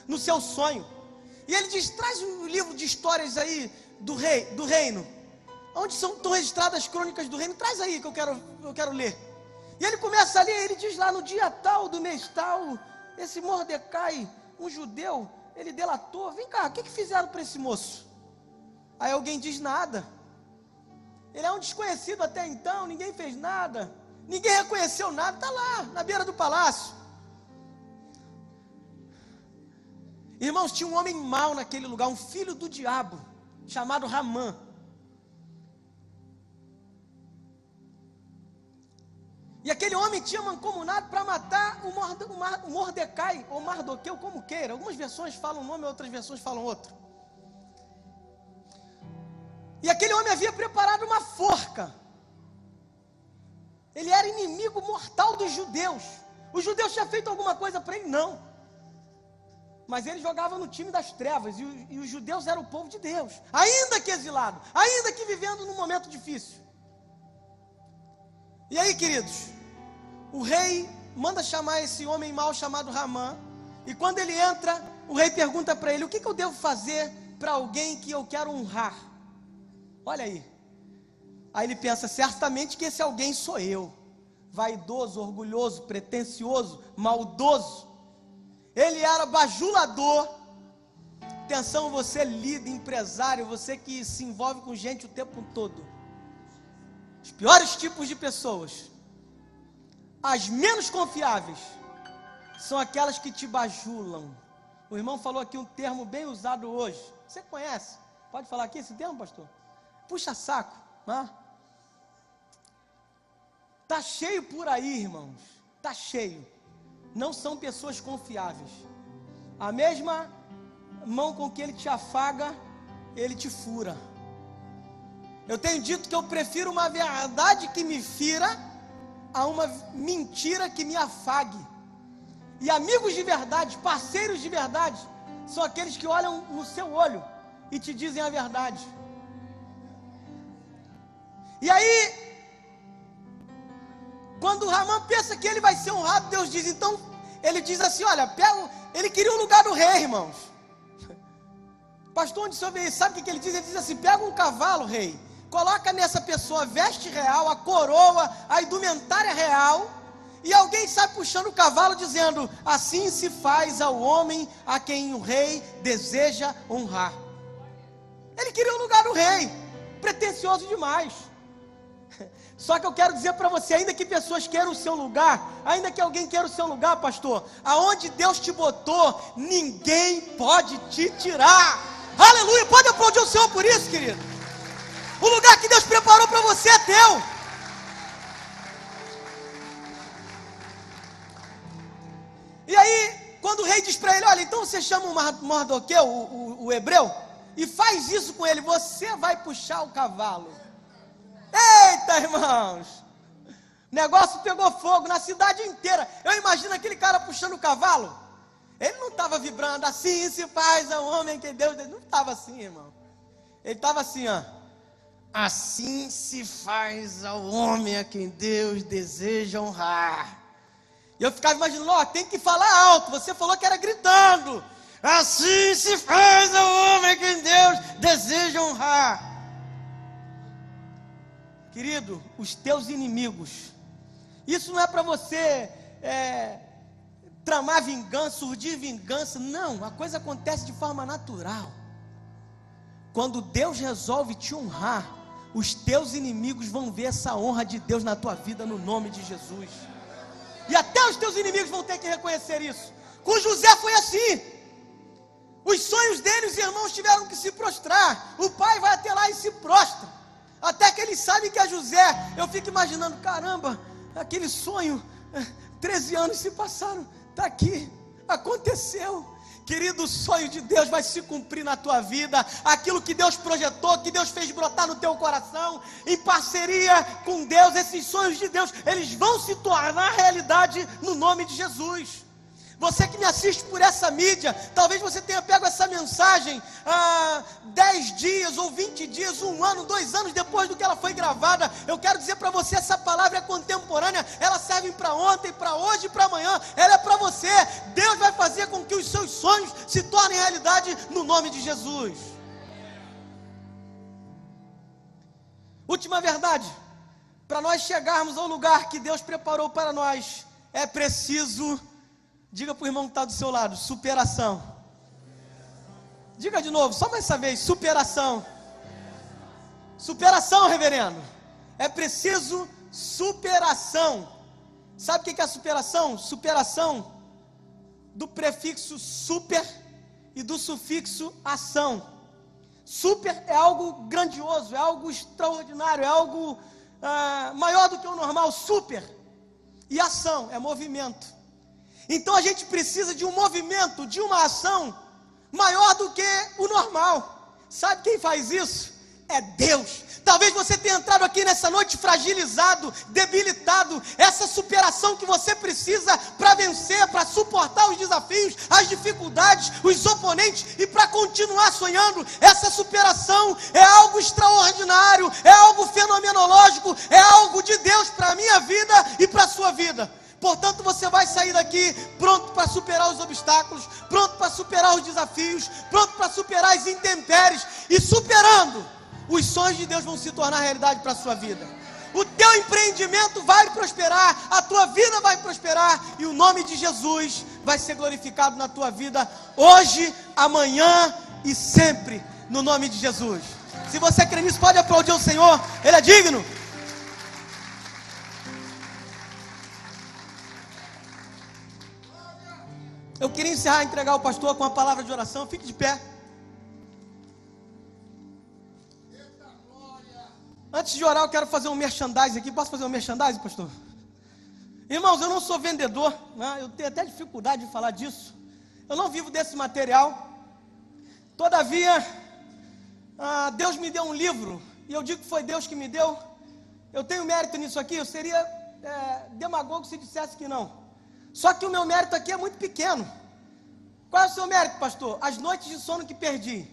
no seu sonho. E ele diz: traz um livro de histórias aí do reino. Onde estão registradas as crônicas do reino? Traz aí que eu quero ler. E ele começa a ler, ele diz lá: no dia tal do mês tal, esse Mordecai, um judeu, ele delatou. Vem cá, o que fizeram para esse moço? Aí alguém diz: nada. Ele é um desconhecido até então, ninguém fez nada. Ninguém reconheceu nada, está lá, na beira do palácio. Irmãos, tinha um homem mau naquele lugar, um filho do diabo, chamado Ramã. E aquele homem tinha mancomunado para matar o Mordecai, ou Mardoqueu, como queira. Algumas versões falam um nome, outras versões falam outro. E aquele homem havia preparado uma forca. Ele era inimigo mortal dos judeus. Os judeus tinham feito alguma coisa para ele? Não. Mas ele jogava no time das trevas, e os judeus eram o povo de Deus, ainda que exilado, ainda que vivendo num momento difícil. E aí, queridos, o rei manda chamar esse homem mau chamado Ramã, e quando ele entra, o rei pergunta para ele: o que eu devo fazer para alguém que eu quero honrar? Olha aí. Aí ele pensa: certamente que esse alguém sou eu. Vaidoso, orgulhoso, pretensioso, maldoso. Ele era bajulador. Atenção, você líder, empresário, você que se envolve com gente o tempo todo. Os piores tipos de pessoas, as menos confiáveis, são aquelas que te bajulam. O irmão falou aqui um termo bem usado hoje. Você conhece? Pode falar aqui esse termo, pastor? Puxa saco, né? Tá cheio por aí, irmãos. Tá cheio. Não são pessoas confiáveis. A mesma mão com que ele te afaga, ele te fura. Eu tenho dito que eu prefiro uma verdade que me fira a uma mentira que me afague. E amigos de verdade, parceiros de verdade, são aqueles que olham no seu olho e te dizem a verdade. E aí, quando o Ramã pensa que ele vai ser honrado, Deus diz, então, ele diz assim: olha, ele queria o lugar do rei, irmãos. Pastor, onde o senhor vê isso? Sabe o que ele diz? Ele diz assim: pega um cavalo, rei, coloca nessa pessoa a veste real, a coroa, a indumentária real, e alguém sai puxando o cavalo dizendo: assim se faz ao homem a quem o rei deseja honrar. Ele queria o lugar do rei, pretensioso demais. Só que eu quero dizer para você, ainda que pessoas queiram o seu lugar, ainda que alguém queira o seu lugar, pastor, aonde Deus te botou, ninguém pode te tirar. Aleluia, pode aplaudir o Senhor por isso, querido. O lugar que Deus preparou para você é teu. E aí, quando o rei diz para ele: olha, então você chama o Mardoqueu, o hebreu, e faz isso com ele, você vai puxar o cavalo. Eita, irmãos, o negócio pegou fogo na cidade inteira. Eu imagino aquele cara puxando o cavalo. Ele não estava vibrando: assim se faz ao homem que Deus... Não estava assim, irmão. Ele estava assim, ó: assim se faz ao homem a quem Deus deseja honrar. E eu ficava imaginando: ó, tem que falar alto. Você falou que era gritando. Assim se faz ao homem a quem Deus deseja honrar. Querido, os teus inimigos, isso não é para você tramar vingança, urdir vingança. Não, a coisa acontece de forma natural. Quando Deus resolve te honrar, os teus inimigos vão ver essa honra de Deus na tua vida, no nome de Jesus. E até os teus inimigos vão ter que reconhecer isso. Com José foi assim. Os sonhos dele, os irmãos tiveram que se prostrar. O pai vai até lá e se sabe que é José. Eu fico imaginando, caramba, aquele sonho, 13 anos se passaram, está aqui, aconteceu. Querido, o sonho de Deus vai se cumprir na tua vida. Aquilo que Deus projetou, que Deus fez brotar no teu coração, em parceria com Deus, esses sonhos de Deus, eles vão se tornar realidade no nome de Jesus. Você que me assiste por essa mídia, talvez você tenha pego essa mensagem 10 dias ou 20 dias, 1 ano, 2 anos depois do que ela foi gravada. Eu quero dizer para você, essa palavra é contemporânea, ela serve para ontem, para hoje e para amanhã, ela é para você. Deus vai fazer com que os seus sonhos se tornem realidade no nome de Jesus. Última verdade, para nós chegarmos ao lugar que Deus preparou para nós, é preciso... Diga para o irmão que está do seu lado, superação. Diga de novo, só mais essa vez, superação. Superação, reverendo. É preciso superação. Sabe o que é superação? Superação do prefixo super e do sufixo ação. Super é algo grandioso, é algo extraordinário, é algo maior do que o normal, super. E ação é movimento. Então a gente precisa de um movimento, de uma ação maior do que o normal. Sabe quem faz isso? É Deus. Talvez você tenha entrado aqui nessa noite fragilizado, debilitado. Essa superação que você precisa para vencer, para suportar os desafios, as dificuldades, os oponentes e para continuar sonhando. Essa superação é algo extraordinário, é algo fenomenológico, é algo de Deus para a minha vida e para a sua vida. Portanto, você vai sair daqui pronto para superar os obstáculos, pronto para superar os desafios, pronto para superar as intempéries, e superando, os sonhos de Deus vão se tornar realidade para a sua vida. O teu empreendimento vai prosperar, a tua vida vai prosperar, e o nome de Jesus vai ser glorificado na tua vida, hoje, amanhã e sempre, no nome de Jesus. Se você crê nisso, pode aplaudir o Senhor, Ele é digno. Eu queria encerrar e entregar ao pastor com uma palavra de oração. Fique de pé. Antes de orar, eu quero fazer um merchandising aqui. Posso fazer um merchandising, pastor? Irmãos, eu não sou vendedor, né? Eu tenho até dificuldade de falar disso. Eu não vivo desse material. Todavia, Deus me deu um livro, e eu digo que foi Deus que me deu. Eu tenho mérito nisso aqui. Eu seria demagogo se dissesse que não. Só que o meu mérito aqui é muito pequeno. Qual é o seu mérito, pastor? As noites de sono que perdi.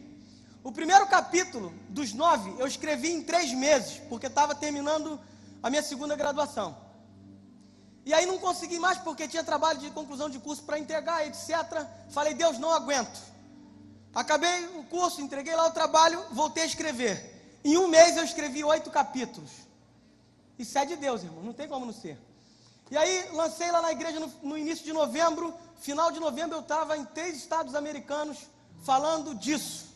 O primeiro capítulo dos 9 eu escrevi em 3 meses, porque estava terminando a minha 2ª graduação. E aí não consegui mais, porque tinha trabalho de conclusão de curso para entregar, etc. Falei, Deus, não aguento. Acabei o curso, entreguei lá o trabalho, voltei a escrever. Em 1 mês eu escrevi 8 capítulos. Isso é de Deus, irmão, não tem como não ser. E aí lancei lá na igreja no início de novembro. Final de novembro eu estava em 3 estados americanos falando disso.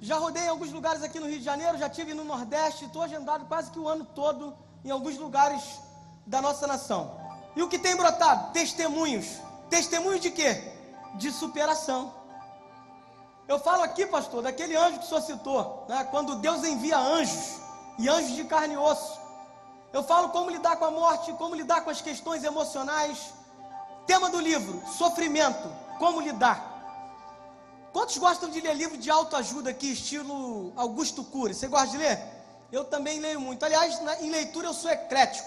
Já rodei em alguns lugares aqui no Rio de Janeiro, já estive no Nordeste, estou agendado quase que o ano todo em alguns lugares da nossa nação. E o que tem brotado? Testemunhos. Testemunhos de quê? De superação. Eu falo aqui, pastor, daquele anjo que o senhor citou, né? Quando Deus envia anjos, e anjos de carne e osso. Eu falo como lidar com a morte, como lidar com as questões emocionais. Tema do livro, sofrimento, como lidar. Quantos gostam de ler livro de autoajuda aqui, estilo Augusto Cury? Você gosta de ler? Eu também leio muito. Aliás, em leitura eu sou eclético.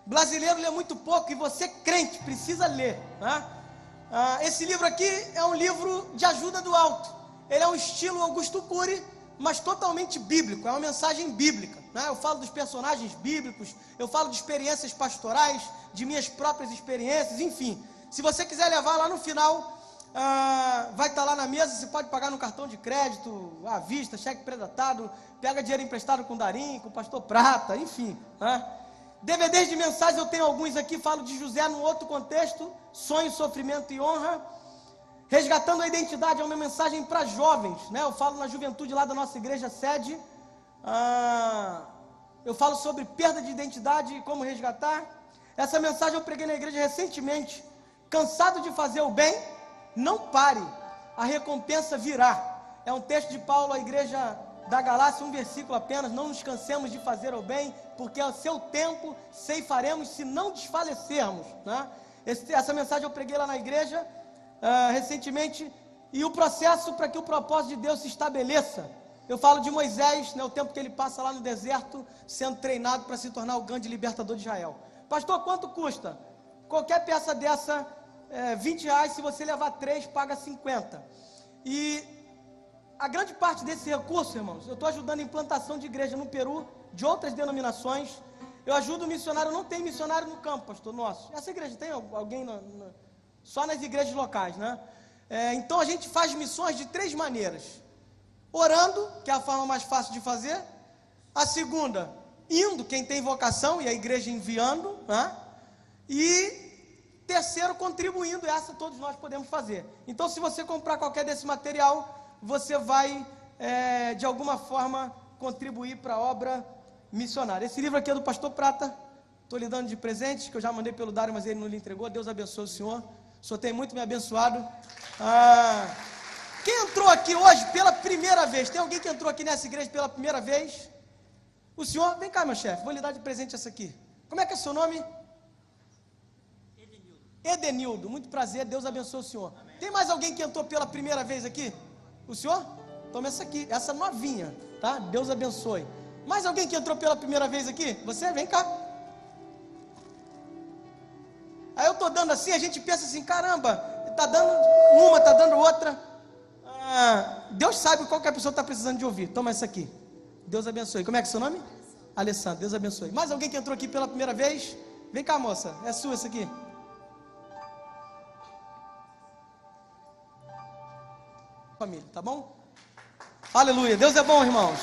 Brasileiro lê muito pouco e você, crente, precisa ler, né? Esse livro aqui é um livro de ajuda do alto. Ele é um estilo Augusto Cury, mas totalmente bíblico, é uma mensagem bíblica, né? Eu falo dos personagens bíblicos, eu falo de experiências pastorais, de minhas próprias experiências, enfim. Se você quiser levar lá no final, vai estar lá na mesa, você pode pagar no cartão de crédito, à vista, cheque pré-datado, pega dinheiro emprestado com o Darim, com o pastor Prata, enfim, né? DVDs de mensagens eu tenho alguns aqui, falo de José num outro contexto, sonho, sofrimento e honra. Resgatando a identidade é uma mensagem para jovens, né? Eu falo na juventude lá da nossa igreja sede. Eu falo sobre perda de identidade e como resgatar. Essa mensagem eu preguei na igreja recentemente. Cansado de fazer o bem? Não pare, a recompensa virá. É um texto de Paulo à igreja da Galácia, um versículo apenas: não nos cansemos de fazer o bem, porque ao seu tempo ceifaremos se não desfalecermos, né? Essa mensagem eu preguei lá na igreja recentemente, e o processo para que o propósito de Deus se estabeleça. Eu falo de Moisés, né, o tempo que ele passa lá no deserto, sendo treinado para se tornar o grande libertador de Israel. Pastor, quanto custa? Qualquer peça dessa, R$20, se você levar 3, paga 50. E a grande parte desse recurso, irmãos, eu estou ajudando a implantação de igreja no Peru, de outras denominações. Eu ajudo o missionário, não tem missionário no campo, pastor nosso. Essa igreja tem alguém só nas igrejas locais, né? Então a gente faz missões de 3 maneiras: orando, que é a forma mais fácil de fazer; a segunda, indo, quem tem vocação, e a igreja enviando, né? E terceiro, contribuindo. Essa todos nós podemos fazer. Então, se você comprar qualquer desse material, você vai de alguma forma contribuir para a obra missionária. Esse livro aqui é do pastor Prata, estou lhe dando de presente, que eu já mandei pelo Dário, mas ele não lhe entregou. Deus abençoe o senhor, o senhor tem muito me abençoado. Quem entrou aqui hoje pela primeira vez? Tem alguém que entrou aqui nessa igreja pela primeira vez? O senhor? Vem cá, meu chefe, vou lhe dar de presente essa aqui. Como é que é seu nome? Edenildo, muito prazer, Deus abençoe o senhor. Amém. Tem mais alguém que entrou pela primeira vez aqui? O senhor? Toma essa aqui, essa novinha, tá? Deus abençoe. Mais alguém que entrou pela primeira vez aqui? Você? Vem cá. Aí eu tô dando assim, a gente pensa assim: caramba, tá dando uma, tá dando outra. Deus sabe qual que a pessoa está precisando de ouvir. Toma essa aqui. Deus abençoe. Como é que é seu nome? Alessandro. Deus abençoe. Mais alguém que entrou aqui pela primeira vez? Vem cá, moça. É sua essa aqui. Família, tá bom? Aleluia. Deus é bom, irmãos.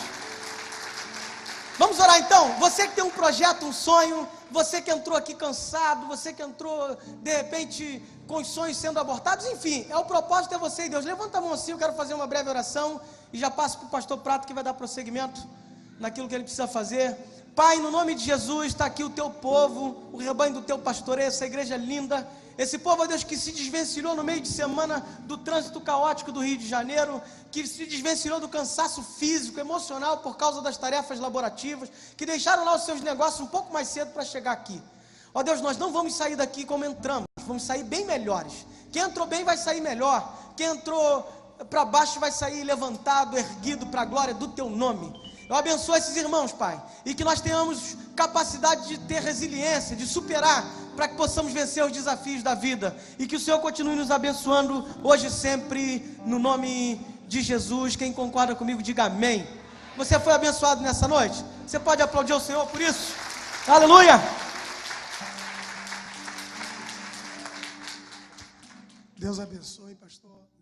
Vamos orar então. Você que tem um projeto, um sonho, você que entrou aqui cansado, você que entrou de repente com os sonhos sendo abortados, enfim, o propósito é você e Deus. Levanta a mão assim, eu quero fazer uma breve oração e já passo para o pastor Prato, que vai dar prosseguimento naquilo que ele precisa fazer. Pai, no nome de Jesus, está aqui o teu povo, o rebanho do teu pastoreio, essa igreja linda, esse povo, ó Deus, que se desvencilhou no meio de semana do trânsito caótico do Rio de Janeiro, que se desvencilhou do cansaço físico, emocional, por causa das tarefas laborativas, que deixaram lá os seus negócios um pouco mais cedo para chegar aqui. Ó Deus, nós não vamos sair daqui como entramos, vamos sair bem melhores. Quem entrou bem vai sair melhor, quem entrou para baixo vai sair levantado, erguido para a glória do teu nome. Eu abençoo esses irmãos, Pai, e que nós tenhamos capacidade de ter resiliência, de superar, para que possamos vencer os desafios da vida, e que o Senhor continue nos abençoando hoje e sempre, no nome de Jesus. Quem concorda comigo, diga amém. Você foi abençoado nessa noite? Você pode aplaudir o Senhor por isso? Aleluia! Deus abençoe, pastor.